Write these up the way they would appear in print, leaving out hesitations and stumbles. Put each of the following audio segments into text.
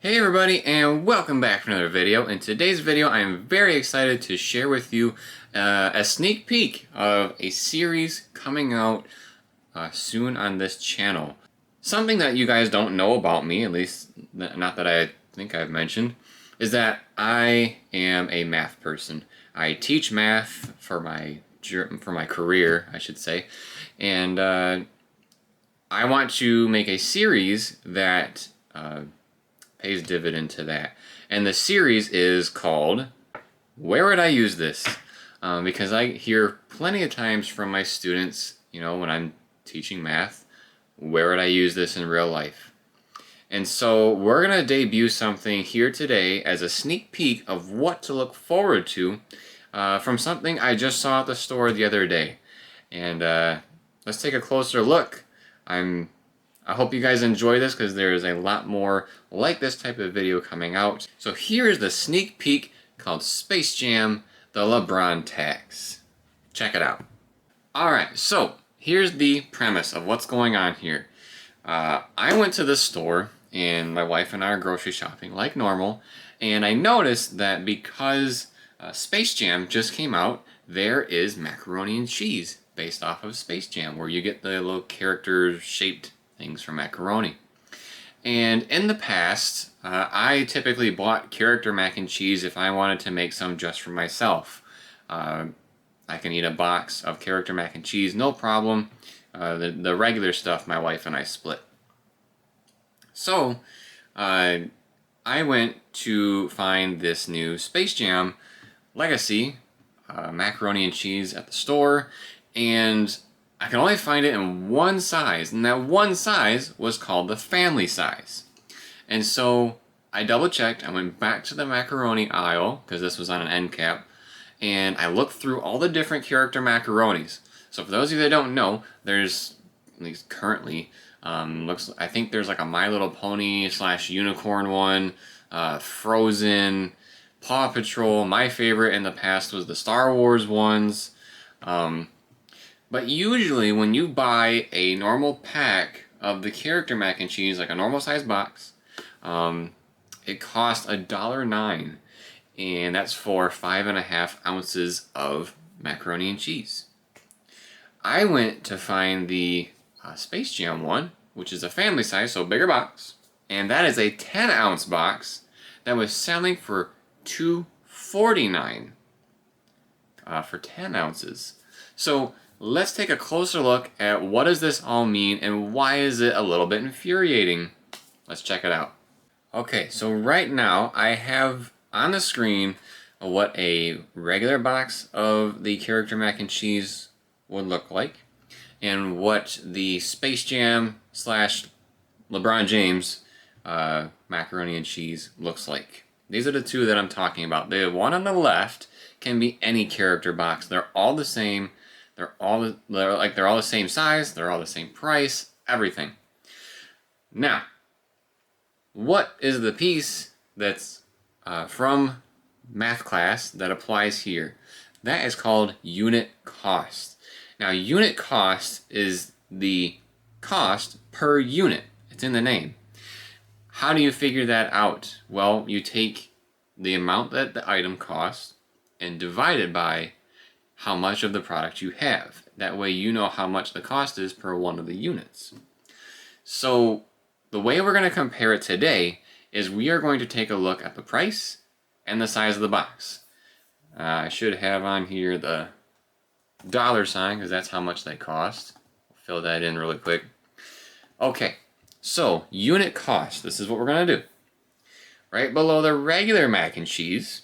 Hey everybody, and welcome back for another video. In today's video I am very excited to share with you a sneak peek of a series coming out soon on this channel. Something that you guys don't know about me, at least not that I think I've mentioned, is that I am a math person. I teach math for my career, I should say, and I want to make a series that pays dividend to that. And the series is called Where Would I Use This? Because I hear plenty of times from my students, when I'm teaching math, where would I use this in real life? And so we're going to debut something here today as a sneak peek of what to look forward to from something I just saw at the store the other day. And let's take a closer look. I hope you guys enjoy this because there is a lot more like this type of video coming out. So here is the sneak peek called Space Jam: The LeBron Tax. Check it out. Alright, so here's the premise of what's going on here. I went to the store and my wife and I are grocery shopping like normal, and I noticed that because Space Jam just came out, there is macaroni and cheese based off of Space Jam, where you get the little character shaped things from macaroni. And in the past, I typically bought character mac and cheese if I wanted to make some just for myself. I can eat a box of character mac and cheese, no problem. The regular stuff my wife and I split. So I went to find this new Space Jam Legacy macaroni and cheese at the store, and I can only find it in one size, and that one size was called the family size. And so I double checked, I went back to the macaroni aisle, because this was on an end cap, and I looked through all the different character macaronis. So for those of you that don't know, there's, at least currently, I think there's like a My Little Pony / Unicorn one, Frozen, Paw Patrol. My favorite in the past was the Star Wars ones. But usually when you buy a normal pack of the character mac and cheese, like a normal size box, it costs $1.09, and that's for 5.5 ounces of macaroni and cheese. I went to find the Space Jam one, which is a family size, so bigger box, and that is a 10-ounce box that was selling for $2.49 for 10 ounces. So let's take a closer look at what does this all mean and why is it a little bit infuriating. Let's check it out. Okay, so right now I have on the screen what a regular box of the character mac and cheese would look like, and what the Space Jam / LeBron James macaroni and cheese looks like. These are the two that I'm talking about. The one on the left can be any character box. They're all the same. They're all the same size. They're all the same price. Everything. Now, what is the piece that's from math class that applies here? That is called unit cost. Now, unit cost is the cost per unit. It's in the name. How do you figure that out? Well, you take the amount that the item costs and divide it by how much of the product you have. That way you know how much the cost is per one of the units. So the way we're going to compare it today is we are going to take a look at the price and the size of the box. I should have on here the dollar sign because that's how much they cost. I'll fill that in really quick. Okay, so unit cost, this is what we're going to do. Right below the regular mac and cheese,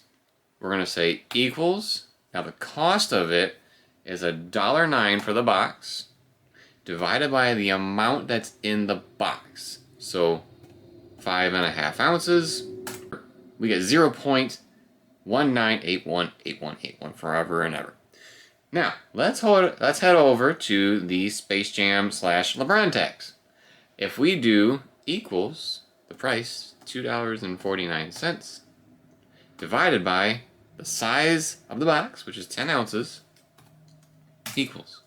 we're going to say equals. Now the cost of it is $1.09 for the box, divided by the amount that's in the box. So 5.5 ounces, we get 0.19818181 forever and ever. Now let's head over to the Space Jam / LeBron tax. If we do equals the price, $2.49, divided by the size of the box, which is 10 ounces, equals.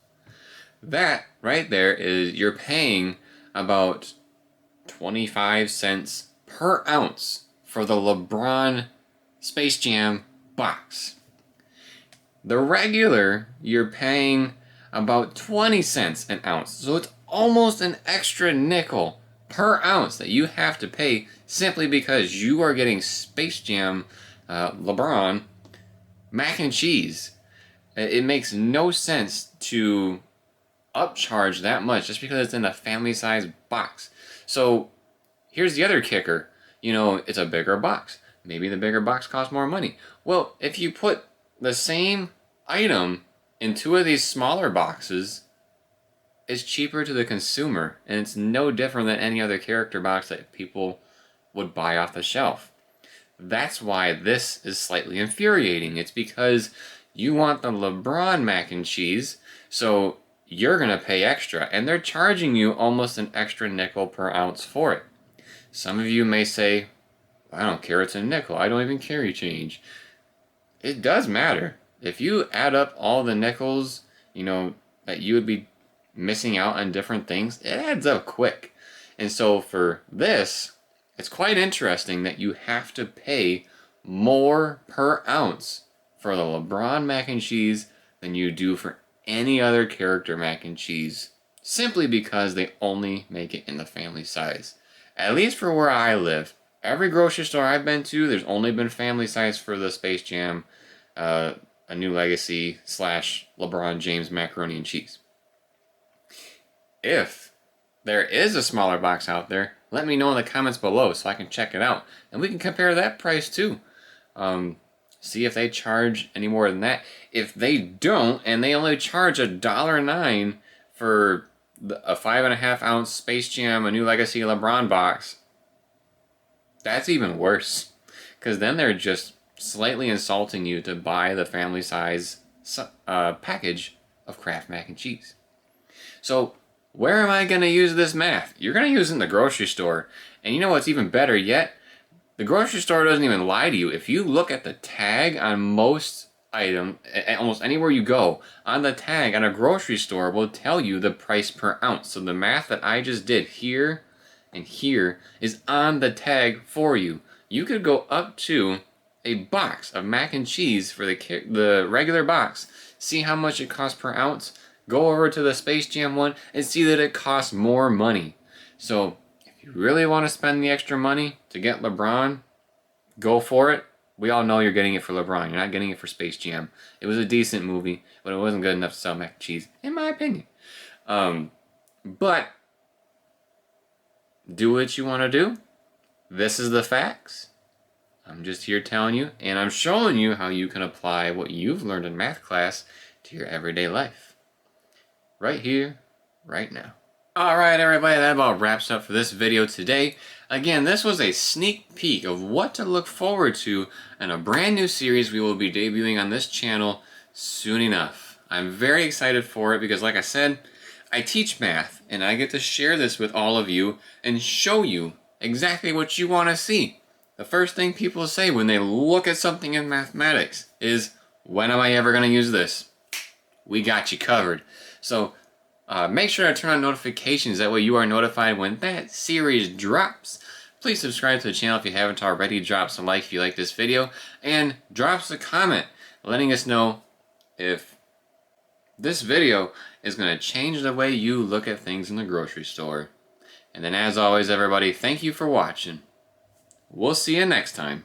That right there is you're paying about 25 cents per ounce for the LeBron Space Jam box. The regular, you're paying about 20 cents an ounce. So it's almost an extra nickel per ounce that you have to pay simply because you are getting Space Jam LeBron mac and cheese. It makes no sense to upcharge that much just because it's in a family size box. So here's the other kicker. You know, it's a bigger box. Maybe the bigger box costs more money. Well, if you put the same item in two of these smaller boxes, it's cheaper to the consumer, and it's no different than any other character box that people would buy off the shelf. That's why this is slightly infuriating. It's because you want the LeBron mac and cheese, so you're going to pay extra, and they're charging you almost an extra nickel per ounce for it. Some of you may say, I don't care, it's a nickel, I don't even carry change. It does matter. If you add up all the nickels, you know, that you would be missing out on different things, it adds up quick. And so for this, it's quite interesting that you have to pay more per ounce for the LeBron mac and cheese than you do for any other character mac and cheese, simply because they only make it in the family size. At least for where I live, every grocery store I've been to, there's only been family size for the Space Jam, A New Legacy / LeBron James macaroni and cheese. If there is a smaller box out there, let me know in the comments below so I can check it out. And we can compare that price too. See if they charge any more than that. If they don't, and they only charge $1.09 for a 5.5 ounce Space Jam A New Legacy LeBron box, that's even worse. Because then they're just slightly insulting you to buy the family size package of Kraft mac and cheese. So where am I going to use this math? You're going to use it in the grocery store. And you know what's even better yet? The grocery store doesn't even lie to you. If you look at the tag on most item, almost anywhere you go, on the tag on a grocery store will tell you the price per ounce. So the math that I just did here and here is on the tag for you. You could go up to a box of mac and cheese for the regular box, see how much it costs per ounce, go over to the Space Jam one and see that it costs more money. So if you really want to spend the extra money to get LeBron, go for it. We all know you're getting it for LeBron. You're not getting it for Space Jam. It was a decent movie, but it wasn't good enough to sell mac and cheese, in my opinion. But do what you want to do. This is the facts. I'm just here telling you, and I'm showing you how you can apply what you've learned in math class to your everyday life. Right here, right now. Alright everybody, that about wraps up for this video today. Again, this was a sneak peek of what to look forward to in a brand new series we will be debuting on this channel soon enough. I'm very excited for it because, like I said, I teach math and I get to share this with all of you and show you exactly what you want to see. The first thing people say when they look at something in mathematics is, when am I ever going to use this? We got you covered. So make sure to turn on notifications, that way you are notified when that series drops. Please subscribe to the channel if you haven't already. Drop some like if you like this video, and drop us a comment letting us know if this video is going to change the way you look at things in the grocery store. And then, as always everybody, thank you for watching. We'll see you next time.